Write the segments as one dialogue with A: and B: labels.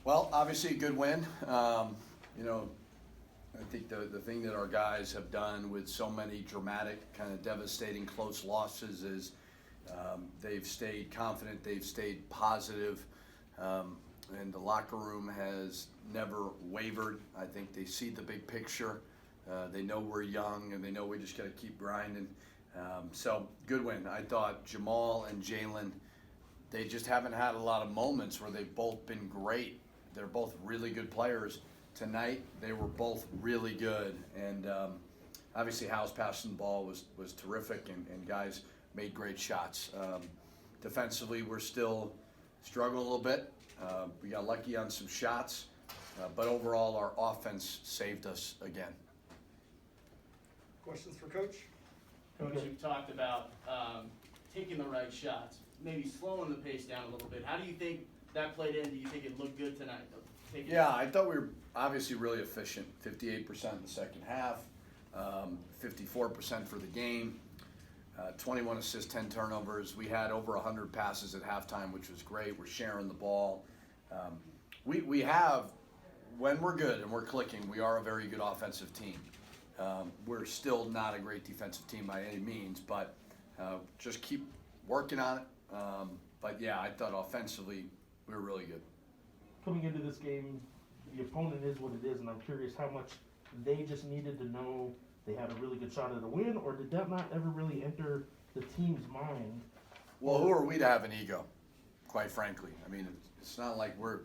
A: Well, obviously a good win. You know, I think the thing that our guys have done with so many dramatic, kind of devastating close losses is they've stayed confident, they've stayed positive, and the locker room has never wavered. I think they see the big picture. They know we're young, and they know we just got to keep grinding. So good win. I thought Jamal and Jaelen, they just haven't had a lot of moments where they've both been great. They're both really good players. Tonight, they were both really good, and obviously Hal's passing the ball was terrific, and guys made great shots. Defensively, we're still struggling a little bit. We got lucky on some shots, but overall, our offense saved us again.
B: Questions for Coach?
C: Coach, you've talked about taking the right shots, maybe slowing the pace down a little bit. How do you think that played in? Do you think it looked good tonight?
A: Yeah, I thought we were obviously really efficient. 58% in the second half, 54% for the game, 21 assists, 10 turnovers. We had over 100 passes at halftime, which was great. We're sharing the ball. We have, when we're good and we're clicking, we are a very good offensive team. We're still not a great defensive team by any means, but just keep working on it. But yeah, I thought offensively we were really good.
D: Coming into this game, the opponent is what it is, and I'm curious how much they just needed to know they had a really good shot at a win, or did that not ever really enter the team's mind?
A: Well, who are we to have an ego, quite frankly? I mean, it's not like we're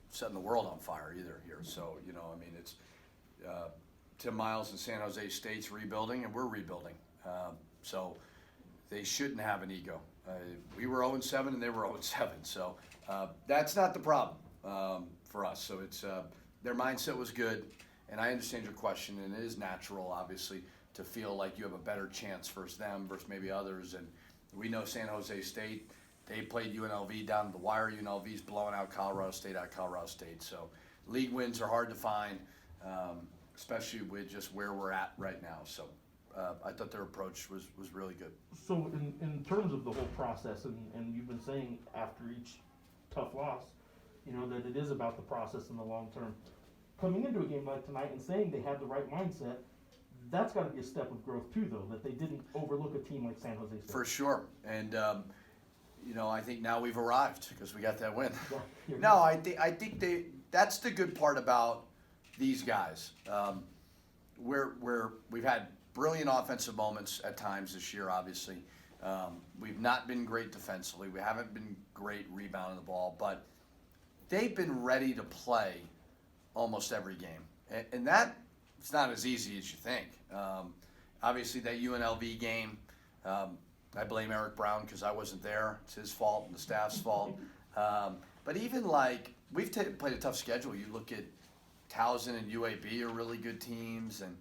A: setting the world on fire either here. So, you know, I mean, it's Tim Miles and San Jose State's rebuilding, and we're rebuilding. So they shouldn't have an ego. We were 0-7, and they were 0-7. So that's not the problem for us. So it's their mindset was good, and I understand your question, and it is natural, obviously, to feel like you have a better chance versus them versus maybe others. And we know San Jose State, they played UNLV down to the wire. UNLV's blowing out Colorado State at Colorado State. So league wins are hard to find, especially with just where we're at right now. So I thought their approach was really good.
D: So in terms of the whole process, and you've been saying after each tough loss, you know, that it is about the process in the long term. Coming into a game like tonight and saying they had the right mindset, that's got to be a step of growth too, though, that they didn't overlook a team like San Jose State.
A: For sure. And, you know, I think now we've arrived because we got that win.
D: Yeah,
A: No, I think that's the good part about these guys. We've had brilliant offensive moments at times this year, obviously. We've not been great defensively. We haven't been great rebounding the ball, but they've been ready to play almost every game. And that it's not as easy as you think. Obviously, that UNLV game, I blame Eric Brown because I wasn't there. It's his fault and the staff's fault. But even like, we've played a tough schedule. You look at Towson and UAB are really good teams, and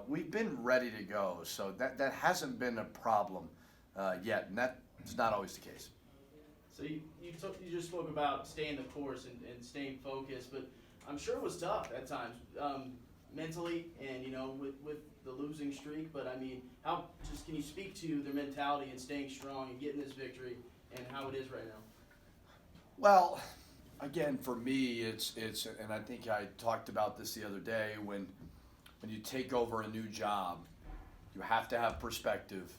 A: we've been ready to go. So that hasn't been a problem yet, and that's not always the case.
C: So you just spoke about staying the course and staying focused, but I'm sure it was tough at times, mentally, and you know, with the losing streak. But I mean, can you speak to their mentality and staying strong and getting this victory, and how it is right now?
A: Well, again, for me, it's and I think I talked about this the other day. When you take over a new job, you have to have perspective,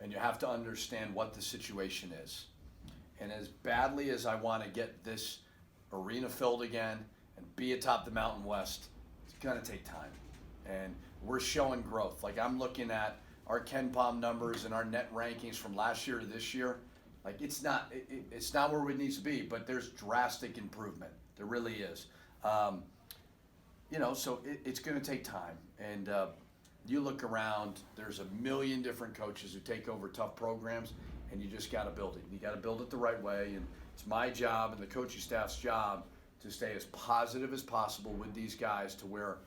A: and you have to understand what the situation is. And as badly as I want to get this arena filled again and be atop the Mountain West, it's going to take time. And we're showing growth. Like, I'm looking at our Ken Palm numbers and our net rankings from last year to this year. Like, it's not where it needs to be, but there's drastic improvement. There really is. You know, so it's going to take time. And you look around, there's a million different coaches who take over tough programs, and you just got to build it. You got to build it the right way, and it's my job and the coaching staff's job to stay as positive as possible with these guys to where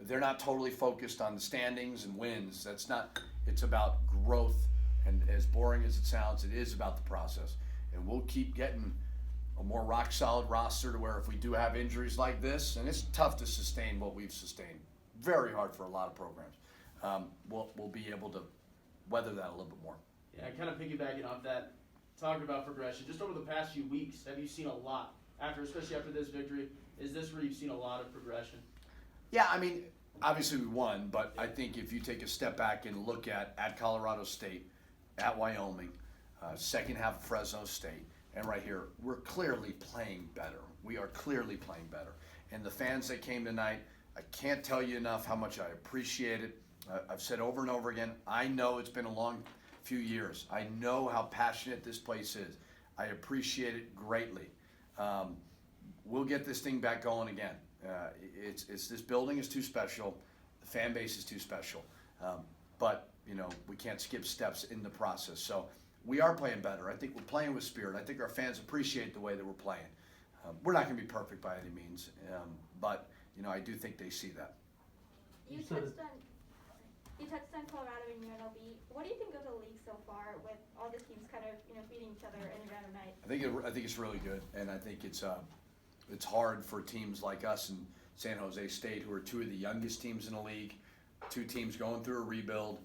A: they're not totally focused on the standings and wins. That's not. It's about growth, and as boring as it sounds, it is about the process. And we'll keep getting a more rock-solid roster to where if we do have injuries like this, and it's tough to sustain what we've sustained, very hard for a lot of programs, we'll be able to weather that a little bit more.
C: Yeah, kind of piggybacking off that, talking about progression, just over the past few weeks, have you seen a lot especially after this victory, is this where you've seen a lot of progression?
A: Yeah, I mean, obviously we won, but I think if you take a step back and look at Colorado State, at Wyoming, second half of Fresno State, and right here, we're clearly playing better. We are clearly playing better. And the fans that came tonight, I can't tell you enough how much I appreciate it. I've said over and over again, I know it's been a long few years. I know how passionate this place is. I appreciate it greatly. We'll get this thing back going again. It's this building is too special. The fan base is too special. But, you know, we can't skip steps in the process. So we are playing better. I think we're playing with spirit. I think our fans appreciate the way that we're playing. We're not going to be perfect by any means, but, you know, I do think they see that.
B: You touched on Colorado and UNLV. What do you think of the league so far with all the teams kind of, you know, beating each other any other night?
A: I think it's really good, and I think it's hard for teams like us in San Jose State, who are two of the youngest teams in the league, two teams going through a rebuild.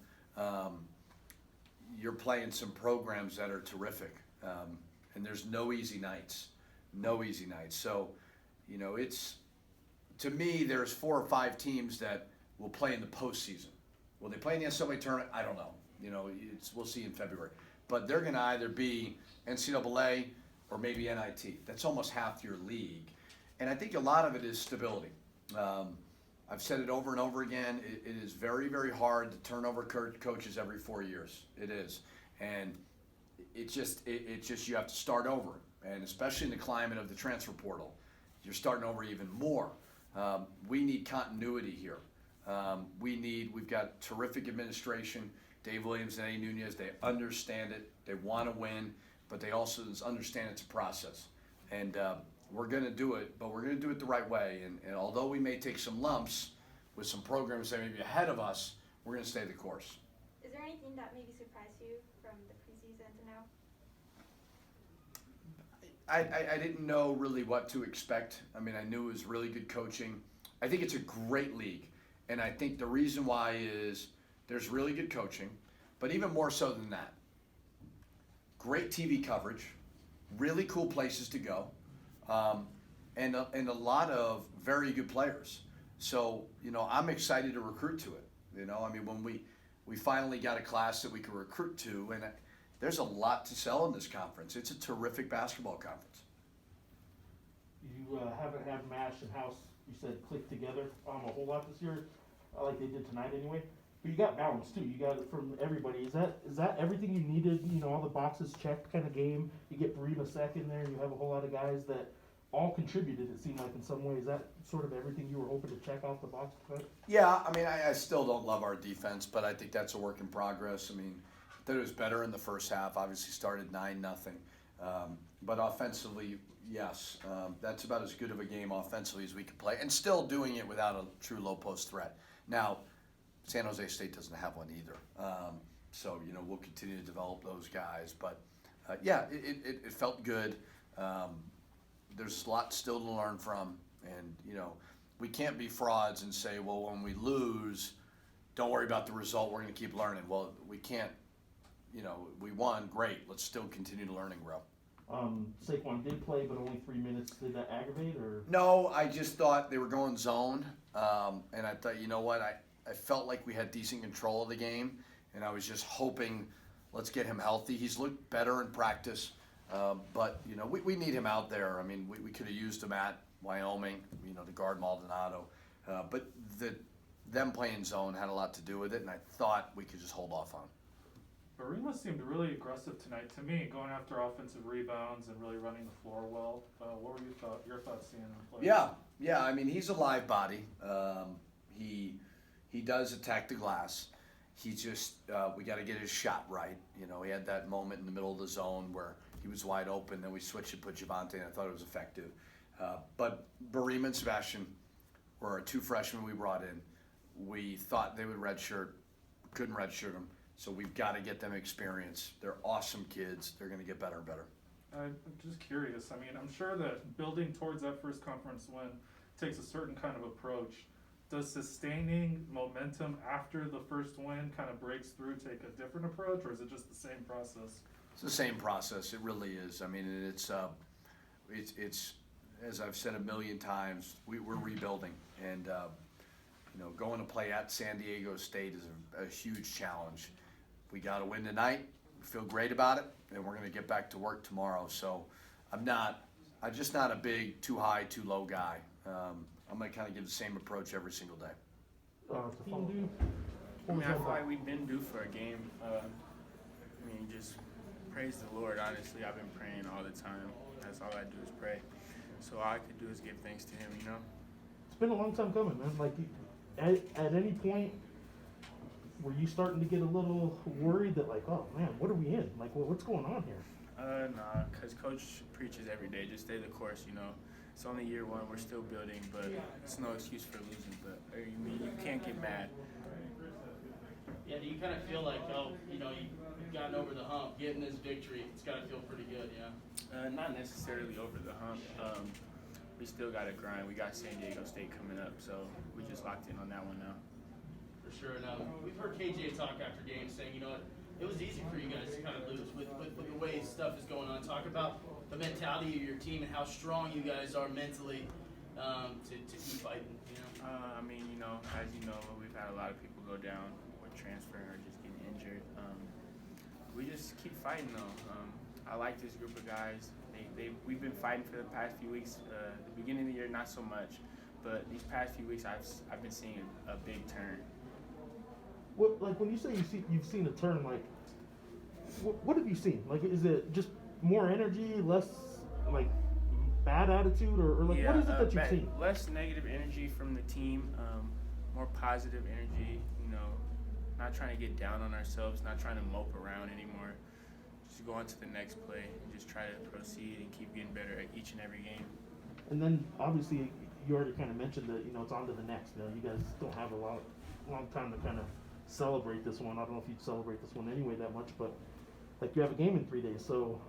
A: You're playing some programs that are terrific, and there's no easy nights. So, you know, to me, there's 4 or 5 teams that will play in the postseason. Will they play in the NCAA tournament? I don't know. You know, we'll see in February. But they're going to either be NCAA or maybe NIT. That's almost half your league. And I think a lot of it is stability. I've said it over and over again. It is very, very hard to turn over coaches every 4 years. It is. And it's just you have to start over. And especially in the climate of the transfer portal, you're starting over even more. We need continuity here. We've got terrific administration. Dave Williams and Eddie Nunez, they understand it. They want to win, but they also understand it's a process. And we're going to do it, but we're going to do it the right way. And although we may take some lumps with some programs that may be ahead of us, we're going to stay the course.
B: Is there anything that maybe surprised you from the preseason to now?
A: I didn't know really what to expect. I mean, I knew it was really good coaching. I think it's a great league. And I think the reason why is there's really good coaching, but even more so than that, great TV coverage, really cool places to go, and a lot of very good players. So, you know, I'm excited to recruit to it. You know, I mean, when we finally got a class that we could recruit to, and there's a lot to sell in this conference. It's a terrific basketball conference.
D: You haven't had Mash and House, you said, click together a whole lot this year, like they did tonight anyway. But you got balance too. You got it from everybody. Is that everything you needed? You know, all the boxes checked kind of game. You get Barima second there, and you have a whole lot of guys that all contributed. It seemed like in some ways. Is that sort of everything you were hoping to check off the box tonight?
A: Yeah, I mean, I still don't love our defense, but I think that's a work in progress. I mean, I thought it was better in the first half. Obviously, started 9-0, but offensively, yes, that's about as good of a game offensively as we could play, and still doing it without a true low post threat. Now, San Jose State doesn't have one either, so you know we'll continue to develop those guys. But yeah, it felt good. There's a lot still to learn from, and you know we can't be frauds and say, well, when we lose, don't worry about the result. We're going to keep learning. Well, we can't. You know, we won, great. Let's still continue to learn and grow.
D: Saquon did play, but only 3 minutes. Did that aggravate or?
A: No, I just thought they were going zone, and I thought, you know what, I felt like we had decent control of the game, and I was just hoping, let's get him healthy. He's looked better in practice, but you know, we need him out there. I mean, we could have used him at Wyoming, you know, to guard Maldonado, but them playing zone had a lot to do with it, and I thought we could just hold off on him.
E: Barima seemed really aggressive tonight to me, going after offensive rebounds and really running the floor well. What were your thoughts seeing him play?
A: Yeah. I mean, he's a live body. He does attack the glass. He just we got to get his shot right. You know, he had that moment in the middle of the zone where he was wide open. Then we switched and put Javante, and I thought it was effective. But Barima and Sebastian were our 2 freshmen we brought in. We thought they would redshirt, couldn't redshirt them. So we've got to get them experience. They're awesome kids. They're going to get better and better.
E: I'm just curious. I mean, I'm sure that building towards that first conference win takes a certain kind of approach. Does sustaining momentum after the first win kind of breaks through take a different approach, or is it just the same process?
A: It's the same process. It really is. I mean, it's as I've said a million times, we're rebuilding, and going to play at San Diego State is a huge challenge. We got to win tonight. We feel great about it, and we're going to get back to work tomorrow. So I'm just not a big too high, too low guy. I'm going to kind of give the same approach every single day.
F: I mean, I feel like we've been due for a game. Just praise the Lord. Honestly, I've been praying all the time. That's all I do is pray. So all I could do is give thanks to Him,
D: It's been a long time coming, man. Like, at any point, were you starting to get a little worried that, like, oh man, what are we in? Like, what's going on here?
F: Nah, because Coach preaches every day, just stay the course, It's only year one, we're still building, but it's no excuse for losing. But you can't get mad.
C: Yeah, do you kind of feel like, you've gotten over the hump, getting this victory, it's got to feel pretty good, yeah?
F: Not necessarily over the hump. We still got to grind. We got San Diego State coming up, so we just locked in on that one now.
C: For sure. And we've heard KJ talk after games saying, it was easy for you guys to kind of lose with the way stuff is going on. Talk about the mentality of your team and how strong you guys are mentally to keep fighting.
F: As you know, we've had a lot of people go down or transferring or just getting injured. We just keep fighting though. I like this group of guys. We've been fighting for the past few weeks. The beginning of the year, not so much, but these past few weeks, I've been seeing a big turn.
D: What, like, when you say you've seen a turn, like, what have you seen? Like, is it just more energy, less, like, bad attitude, or like, what is it that you've seen?
F: Less negative energy from the team, more positive energy, not trying to get down on ourselves, not trying to mope around anymore. Just go on to the next play and just try to proceed and keep getting better at each and every game.
D: And then, obviously, you already kind of mentioned that, it's on to the next. You guys don't have a long time to kind of celebrate this one. I don't know if you'd celebrate this one anyway that much, but, like, you have a game in 3 days. So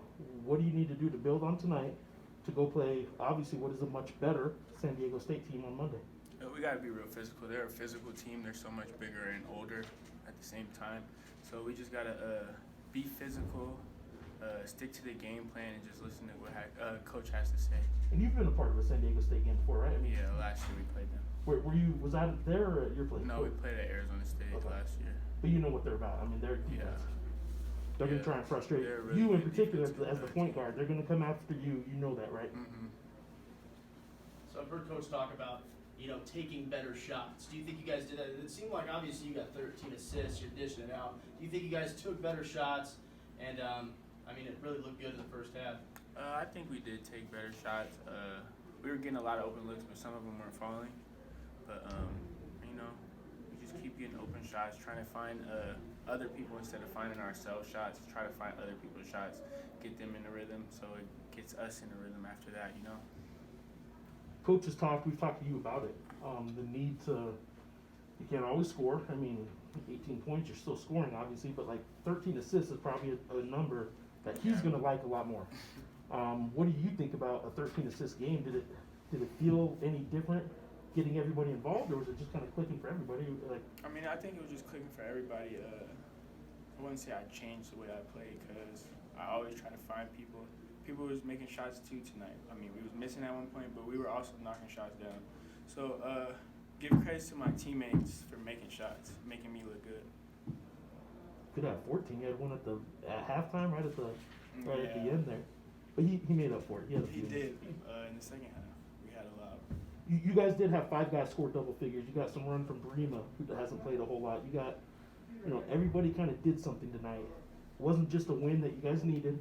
D: what do you need to do to build on tonight to go play, obviously, what is a much better San Diego State team on Monday?
F: We got to be real physical. They're a physical team. They're so much bigger and older at the same time. So we just got to be physical, stick to the game plan, and just listen to what Coach has to say.
D: And you've been a part of a San Diego State game before, right?
F: Yeah, last year we played them.
D: Was that there or at your place?
F: No, we played at Arizona State last year.
D: But you know what they're about. I mean, they're defense. They're going to try and frustrate
F: really
D: you in
F: good
D: particular as
F: defensive
D: the point guard. They're going to come after you. You know that, right?
F: Mm-hmm.
C: So I've heard Coach talk about, taking better shots. Do you think you guys did that? It seemed like obviously you got 13 assists. You're dishing it out. Do you think you guys took better shots? And, it really looked good in the first half.
F: I think we did take better shots. We were getting a lot of open looks, but some of them weren't falling. But, we just keep getting open shots, trying to find other people instead of finding ourselves shots. Try to find other people's shots, get them in the rhythm, so it gets us in the rhythm after that,
D: Coach has talked, we've talked to you about it. The need to, you can't always score. 18 points, you're still scoring, obviously, but like 13 assists is probably a number that he's going to like a lot more. What do you think about a 13 assist game? Did it feel any different getting everybody involved, or was it just kind of clicking for everybody?
F: I think it was just clicking for everybody. I wouldn't say I changed the way I played because I always try to find people. People was making shots too tonight. We was missing at one point, but we were also knocking shots down. So give credit to my teammates for making shots, making me look good.
D: Could have 14. He had one at halftime, right at the end there. But he made up for it.
F: He did. In the second half, we had a lot.
D: You guys did have 5 guys score double figures. You got some run from Brema, who hasn't played a whole lot. You got, everybody kind of did something tonight. It wasn't just a win that you guys needed,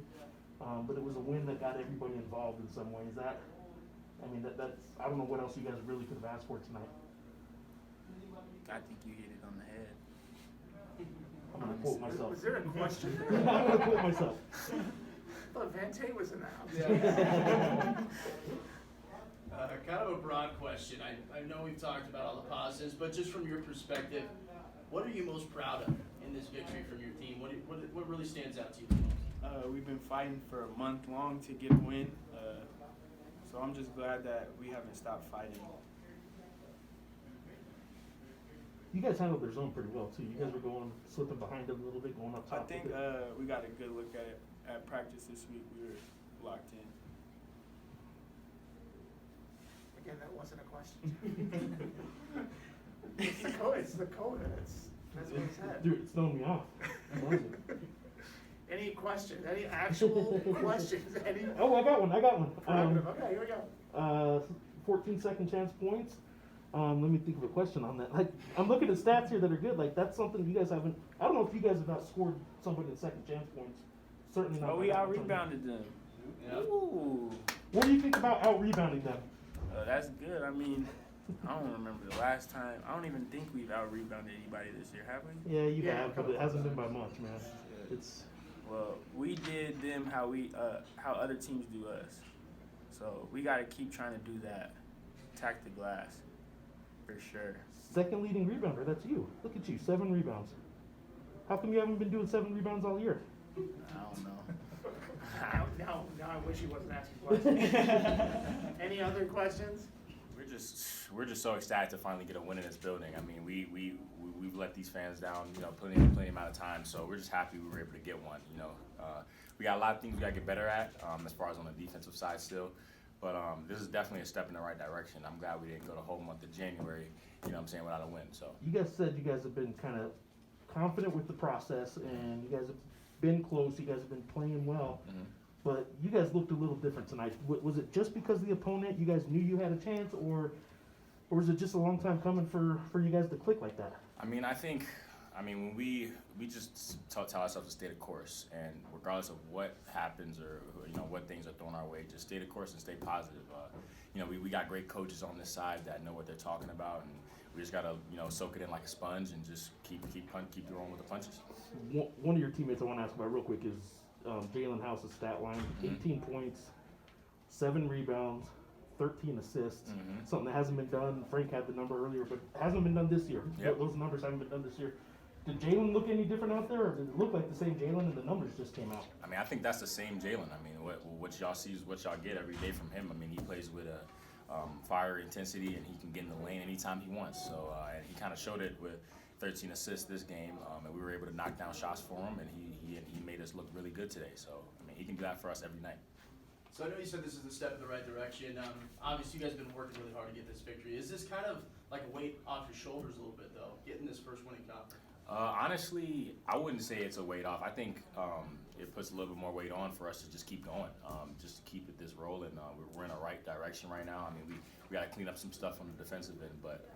D: but it was a win that got everybody involved in some ways. That's I don't know what else you guys really could have asked for tonight.
F: I think you hit it on the head.
D: I'm going to quote myself.
G: Was there a question?
D: I'm going to quote myself.
G: I thought Vante was in the house.
C: Kind of a broad question. I know we've talked about all the positives, but just from your perspective, what are you most proud of in this victory from your team? What really stands out to you the most?
F: We've been fighting for a month long to get a win, so I'm just glad that we haven't stopped fighting.
D: You guys handled their zone pretty well, too. You guys were slipping behind them a little bit, going up top.
F: I think we got a good look at it at practice this week. We were locked in.
G: wasn't a question. It's the coda, that's what he said.
D: Dude, it's throwing me off. What is it?
G: Any questions, any actual questions, any?
D: Oh, I got one.
G: Okay, here we go.
D: 14 second chance points. Let me think of a question on that. Like, I'm looking at stats here that are good. Like, that's something you guys haven't. I don't know if you guys have outscored somebody in second chance points. Certainly not.
F: Oh, we out rebounded them.
C: Yeah.
F: Ooh.
D: What do you think about out rebounding them?
F: That's good. I mean, I don't remember the last time. I don't even think we've out rebounded anybody this year, have we?
D: Yeah, you
G: Yeah,
D: have, but it hasn't been by much, man. It's.
F: Well, we did them how other teams do us. So we got to keep trying to do that. Attack the glass, for sure.
D: Second leading rebounder, that's you. Look at you, 7 rebounds. How come you haven't been doing 7 rebounds all year?
F: I don't know.
G: Now I wish he wasn't asking questions. Any other questions?
H: We're just so excited to finally get a win in this building. I mean, we've let these fans down, plenty amount of time. So we're just happy we were able to get one. We got a lot of things we got to get better at as far as on the defensive side still. But this is definitely a step in the right direction. I'm glad we didn't go the whole month of January, without a win. So
D: You guys said you guys have been kind of confident with the process, and you guys have been close. You guys have been playing well.
H: Mhm.
D: But you guys looked a little different tonight. Was it just because of the opponent? You guys knew you had a chance, or was it just a long time coming for you guys to click like that?
H: when we just tell ourselves to stay the course, and regardless of what happens or what things are thrown our way, just stay the course and stay positive. We got great coaches on this side that know what they're talking about, and we just gotta soak it in like a sponge and just keep throwing with the punches.
D: One of your teammates I want to ask about real quick is Jaelen House's stat line: 18 points, 7 rebounds, 13 assists.
H: Mhm.
D: Something that hasn't been done. Frank had the number earlier, but hasn't been done this year.
H: Yep.
D: Those numbers haven't been done this year. Did Jaelen look any different out there, or did it look like the same Jaelen and the numbers just came out?
H: I think that's the same Jaelen. What y'all see is what y'all get every day from him. He plays with a fire intensity, and he can get in the lane anytime he wants. So, and he kind of showed it with 13 assists this game, and we were able to knock down shots for him, and he made us look really good today. So, he can do that for us every night.
C: So I know you said this is a step in the right direction. Obviously, you guys have been working really hard to get this victory. Is this kind of like a weight off your shoulders a little bit, though, getting this first winning conference?
H: Honestly, I wouldn't say it's a weight off. I think it puts a little bit more weight on for us to just keep going, just to keep this rolling. We're in the right direction right now. We got to clean up some stuff on the defensive end, but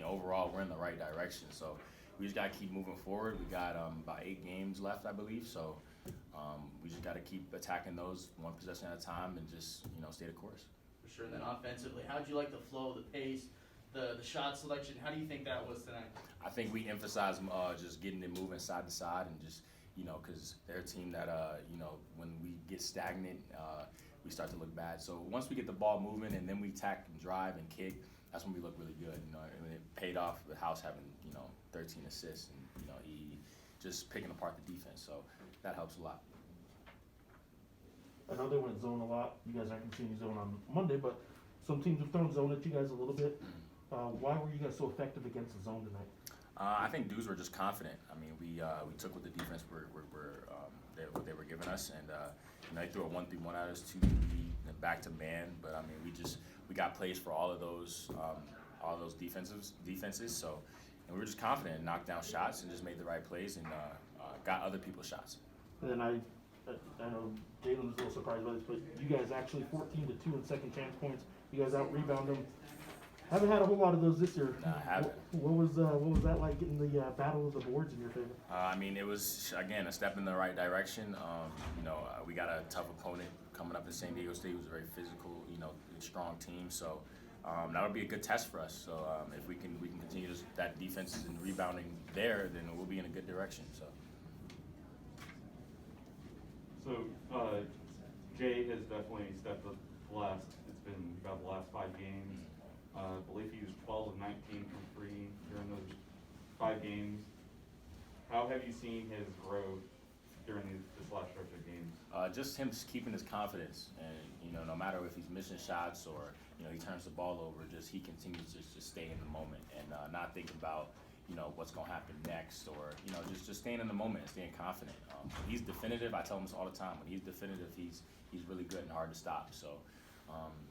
H: overall, we're in the right direction. So we just got to keep moving forward. We got about 8 games left, I believe. So we just got to keep attacking those one possession at a time and just stay the course.
C: For sure. And then offensively, how'd you like the flow, the pace, the shot selection? How do you think that was tonight?
H: I think we emphasize just getting it moving side to side and just, because they're a team that, when we get stagnant, we start to look bad. So once we get the ball moving and then we attack and drive and kick, that's when we look really good. It paid off with House having, 13 assists and, he just picking apart the defense. So that helps a lot.
D: I know they went zone a lot. You guys aren't continuing zone on Monday, but some teams have thrown zone at you guys a little bit. Why were you guys so effective against the zone tonight?
H: I think dudes were just confident. We took what the defense what they were giving us, and they threw a 1-3-1 at us, 2-3, and back to man. But we got plays for all of those defenses. So, and we were just confident and knocked down shots and just made the right plays and got other people's shots.
D: And then I know Jaelen was a little surprised by this, but you guys actually 14-2 in second chance points. You guys out rebound them. Haven't had a whole lot of those this year.
H: No, I haven't.
D: What was that like, getting the battle of the boards in your favor?
H: It was, again, a step in the right direction. We got a tough opponent coming up in San Diego State, who's a very physical, strong team. So that'll be a good test for us. So if we can continue that defense and rebounding there, then we'll be in a good direction.
I: So Jay has definitely stepped up last. It's been about the last 5 games. I believe he was 12 of 19 from free during those 5 games. How have you seen his growth during this last stretch of games?
H: Just him keeping his confidence, and no matter if he's missing shots or he turns the ball over, just he continues to just stay in the moment and not think about what's gonna happen next, or just staying in the moment and staying confident. He's definitive. I tell him this all the time. When he's definitive, he's really good and hard to stop. So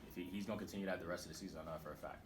H: If he's gonna continue that the rest of the season, I know that for a fact.